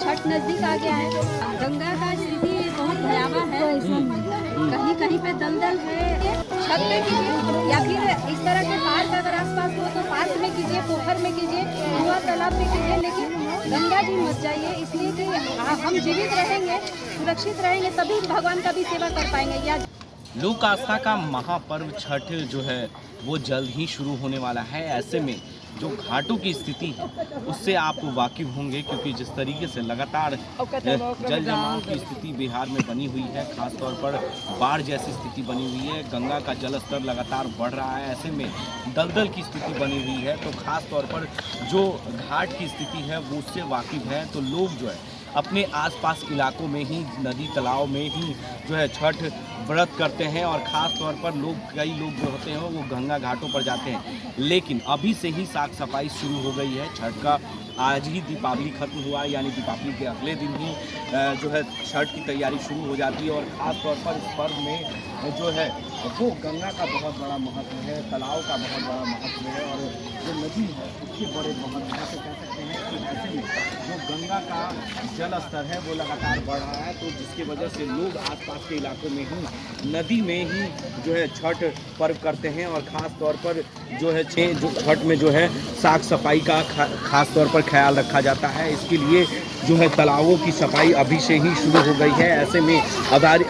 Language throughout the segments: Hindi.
छठ नजदीक आ गया है। गंगा का स्थिति बहुत भयावह है। कहीं कहीं पे दलदल है। छत पे कीजिए या फिर इस तरह के पार्क अगर आसपास हो तो पार्क में कीजिए, पोखर में कीजिए, कुआं तालाब में कीजिए, लेकिन गंगा जी मत जाइए। इसलिए कि हम जीवित रहेंगे, सुरक्षित रहेंगे, तभी भगवान का भी सेवा कर पाएंगे। या लोक आस्था का महापर्व छठ जो है वो जल्द ही शुरू होने वाला है। ऐसे में जो घाटों की स्थिति है उससे आप वाकिफ होंगे, क्योंकि जिस तरीके से लगातार जल जमाव की स्थिति बिहार में बनी हुई है, खासतौर पर बाढ़ जैसी स्थिति बनी हुई है, गंगा का जल स्तर लगातार बढ़ रहा है। ऐसे में दलदल की स्थिति बनी हुई है, तो खासतौर पर जो घाट की स्थिति है वो उससे वाकिफ है। तो लोग जो है अपने आसपास इलाकों में ही नदी तालाब में ही जो है छठ व्रत करते हैं, और ख़ास तौर पर कई लोग जो होते हैं वो गंगा घाटों पर जाते हैं। लेकिन अभी से ही साफ सफाई शुरू हो गई है। छठ का आज ही दीपावली खत्म हुआ, यानी दीपावली के अगले दिन ही जो है छठ की तैयारी शुरू हो जाती है। और ख़ास तौर पर इस पर्व में जो है वो गंगा का बहुत बड़ा महत्व है, तालाब का बहुत बड़ा महत्व है, और जो नदी है उसके बड़े महत्व है। तो कह सकते हैं कि ऐसे में जो गंगा का जल स्तर है वो लगातार बढ़ रहा है, तो जिसकी वजह से लोग आसपास के इलाकों में ही नदी में ही जो है छठ पर्व करते हैं। और ख़ास तौर पर जो है जो छठ में जो है साफ सफाई का खास तौर पर ख्याल रखा जाता है। इसके लिए जो है तालाबों की सफाई अभी से ही शुरू हो गई है। ऐसे में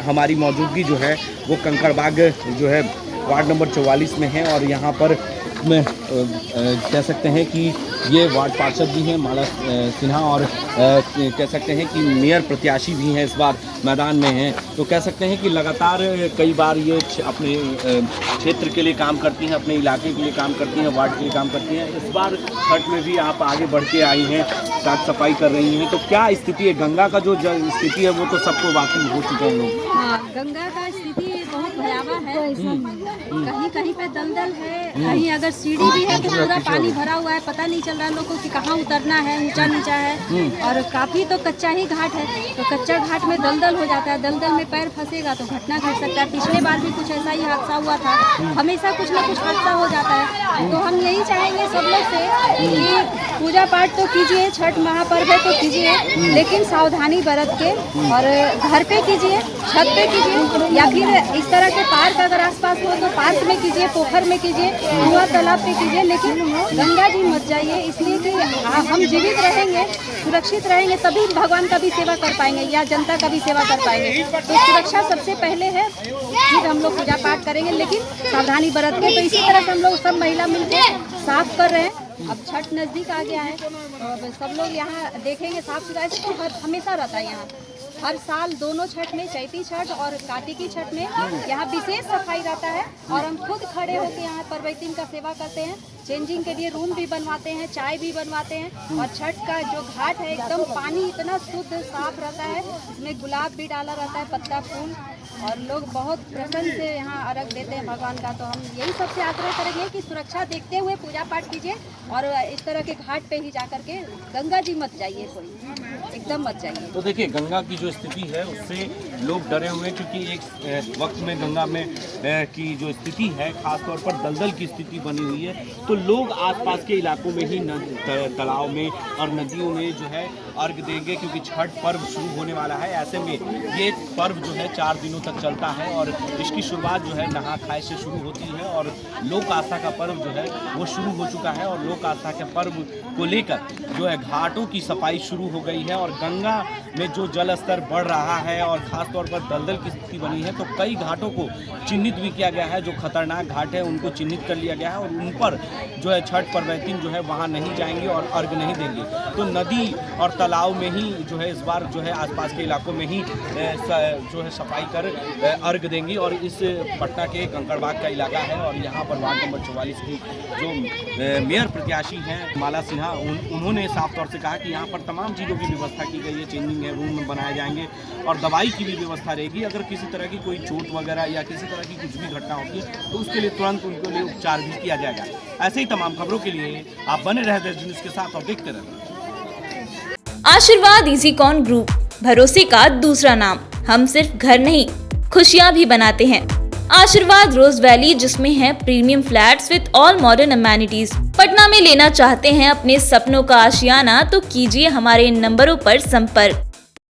हमारी मौजूदगी जो है वो कंकड़बाग जो है वार्ड नंबर 44 में है, और यहाँ पर में कह सकते हैं कि ये वार्ड पार्षद भी हैं माला सिन्हा, और कह सकते हैं कि मेयर प्रत्याशी भी हैं, इस बार मैदान में हैं। तो कह सकते हैं कि लगातार कई बार ये अपने क्षेत्र के लिए काम करती हैं, अपने इलाके के लिए काम करती हैं, वार्ड के लिए काम करती हैं। इस बार छठ में भी आप आगे बढ़ के आई हैं, साफ सफाई कर रही हैं। तो क्या स्थिति है गंगा का जो स्थिति है वो तो सबको वाकिफ हो चुके हैं लोग। हाँ, गंगा का स्थिति बहुत भयावह है। कहीं कहीं पे दलदल है, कहीं अगर सीढ़ी भी है तो पूरा पानी भरा हुआ है, पता नहीं चल रहा है लोगों को कि कहाँ उतरना है, ऊंचा नीचा है। और काफी तो कच्चा ही घाट है, तो कच्चा घाट में दलदल हो जाता है। दलदल में पैर फंसेगा तो घटना घट सकता है। पिछले बार भी कुछ ऐसा ही हादसा हुआ था। हमेशा कुछ न कुछ हादसा हो जाता है। तो हम यही चाहेंगे सब लोग से कि पूजा पाठ तो कीजिए, छठ महापर्व है तो कीजिए, लेकिन सावधानी बरत के, और घर पे कीजिए, छत पे कीजिए, या फिर इस तरह के पार्क अगर आसपास हो तो पार्क में कीजिए, पोखर में कीजिए, कुआं तालाब पे कीजिए, लेकिन गंगा जी मत जाइए। इसलिए कि हम जीवित रहेंगे, सुरक्षित रहेंगे, तभी भगवान का भी सेवा कर पाएंगे या जनता का भी सेवा कर पाएंगे। तो सुरक्षा सबसे पहले है, फिर हम लोग पूजा पाठ करेंगे, लेकिन सावधानी बरत के। तो इसी तरह से हम लोग सब महिला मिलकर साफ कर रहे हैं। अब छठ नज़दीक आ गया है, तो सब लोग यहाँ देखेंगे साफ सुथरा तो हमेशा रहता है। यहाँ हर साल दोनों छठ में, चैती छठ और कार्तिकी छठ में यहाँ विशेष सफाई रहता है, और हम खुद खड़े होकर यहाँ परवैतीन का सेवा करते हैं। चेंजिंग के लिए रूम भी बनवाते हैं, चाय भी बनवाते हैं। और छठ का जो घाट है एकदम पानी इतना शुद्ध साफ रहता है, इसमें गुलाब भी डाला रहता है, पत्ता फूल, और लोग बहुत प्रसन्न से यहाँ अर्घ देते हैं भगवान का। तो हम यही सबसे आग्रह करेंगे कि सुरक्षा देखते हुए पूजा पाठ कीजिए, और इस तरह के घाट पे ही जाकर के गंगा जी मत जाइए, कोई एकदम मत जाइए। तो देखिए गंगा की जो स्थिति है उससे लोग डरे हुए हैं, क्योंकि एक वक्त में गंगा में की जो स्थिति है खासतौर पर दलदल की स्थिति बनी हुई है। तो लोग आसपास के इलाकों में ही तालाब में और नदियों में जो है अर्घ देंगे, क्योंकि छठ पर्व शुरू होने वाला है। ऐसे में ये पर्व जो है 4 दिनों तक चलता है, और इसकी शुरुआत जो है नहा खाए से शुरू होती है, और लोक आस्था का पर्व जो है वो शुरू हो चुका है। और लोक आस्था के पर्व को लेकर जो है घाटों की सफाई शुरू हो गई है, और गंगा में जो जल स्तर बढ़ रहा है और ख़ासतौर पर दलदल की स्थिति बनी है, तो कई घाटों को चिन्हित भी किया गया है। जो खतरनाक घाट है उनको चिन्हित कर लिया गया है, और उन पर जो है छठ परवैतीन जो है वहाँ नहीं जाएंगे और अर्घ नहीं देंगे। तो नदी और तालाब में ही जो है इस बार जो है आसपास के इलाकों में ही जो है सफाई कर अर्घ देंगी। और इस पटना के कंकड़बाग का इलाका है, और यहाँ पर वार्ड नंबर 44 की जो मेयर प्रत्याशी हैं माला सिन्हा, उन्होंने साफ तौर से कहा कि यहाँ पर तमाम चीज़ों की व्यवस्था की गई है। चेंजिंग है, रूम बनाए जाएंगे, और दवाई की भी व्यवस्था रहेगी। अगर किसी तरह की कोई चोट वगैरह या किसी तरह की कुछ भी घटना होती है तो उसके लिए तुरंत उनके लिए उपचार भी किया जाएगा। ऐसे ही तमाम खबरों के लिए आप बने रहे देश न्यूज़ के साथ और देखते रहें। आशीर्वाद इजीकॉन ग्रुप, भरोसे का दूसरा नाम। हम सिर्फ घर नहीं, खुशियां भी बनाते हैं। आशीर्वाद रोज वैली, जिसमें है premium flats with all modern amenities. Patna में लेना चाहते हैं अपने सपनों का आशियाना, तो कीजिए हमारे इन नंबरों पर संपर्क।